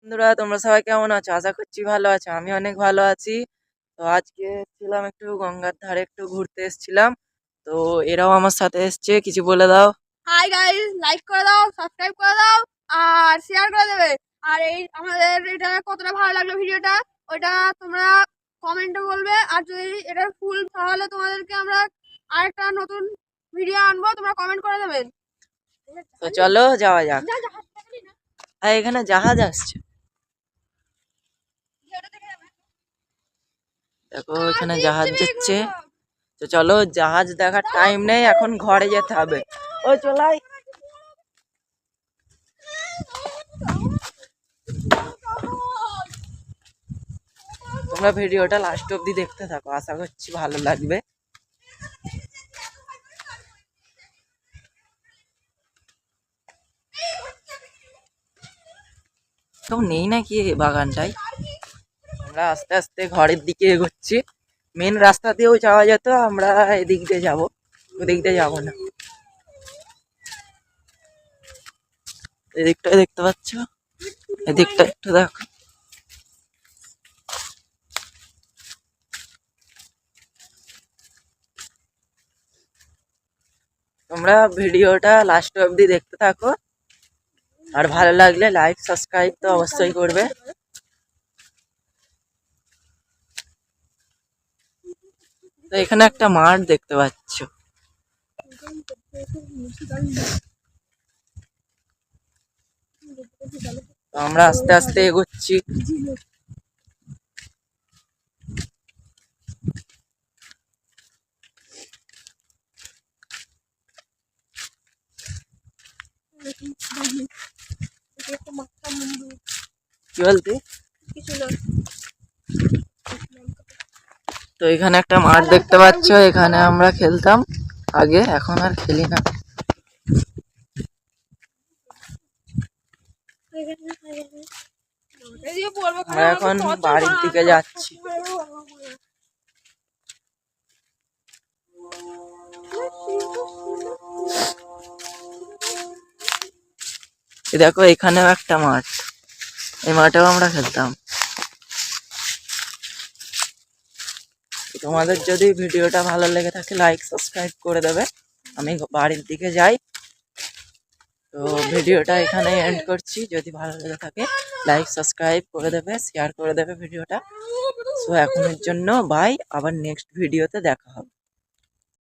বন্ধুরা তোমরা সবাই কেমন আছো? আশা করছি ভালো আছো। আমি অনেক ভালো আছি। তো আজকে এসেছিলাম একটু গঙ্গার ধারে একটু ঘুরতে এসেছিলাম। তো এরাও আমার সাথে এসছে, কিছু বলে দাও। হাই গাইস, লাইক করে দাও, সাবস্ক্রাইব করে দাও আর শেয়ার করে দেবে। আর এই আমাদের এটা কতটা ভালো লাগলো ভিডিওটা ওইটা তোমরা কমেন্টে বলবে। আর যদি এটা ফুল তাহলে তোমাদেরকে আমরা আরেকটা নতুন ভিডিও আনবো, তোমরা কমেন্ট করে দেবেন। তো চলো যাওয়া যাক। আর এখানে জাহাজ আসছে, দেখো এখানে জাহাজ যাচ্ছে। তো চলো, জাহাজ দেখার টাইম নেই, এখন ঘরে যেতে হবে। ওই চলাই, তোমরা ভিডিওটা লাস্ট অব্দি দেখতে থাকো, আশা করছি ভালো লাগবে। কেউ নেই নাকি এই বাগানটায়? আমরা আস্তে আস্তে ঘরের দিকে এগোচ্ছি। মেন রাস্তা দিয়েও যাওয়া যেত, আমরা এদিক দিয়ে যাবো, ওদিক দিয়ে যাবো না। এদিকটা দেখতে পাচ্ছ, এদিকটা একটু দেখো। তোমরা ভিডিওটা লাস্ট অবধি দেখতে থাকো, আর ভালো লাগলে লাইক সাবস্ক্রাইব তো অবশ্যই করবে। তো এখানে একটা মাঠ দেখতে পাচ্ছ, তো আমরা আস্তে আস্তে এগোচ্ছি। কি বলতে? তো এখানে একটা মাঠ দেখতে পাচ্ছ, এখানে আমরা খেলতাম আগে, এখন আর খেলি না। আমরা এখন বাড়ির দিকে যাচ্ছি। দেখো এখানেও একটা মাঠ, এই মাঠেও আমরা খেলতাম। তোমাদের যদি ভিডিওটা ভালো লেগে থাকে লাইক সাবস্ক্রাইব করে দেবে। আমি বাড়ির দিকে যাই। তো ভিডিওটা এখানে এন্ড করছি। যদি ভালো লেগে থাকে লাইক সাবস্ক্রাইব করে দেবে, শেয়ার করে দেবে ভিডিওটা। সো এখনের জন্য বাই, আবার নেক্সট ভিডিওতে দেখা হবে।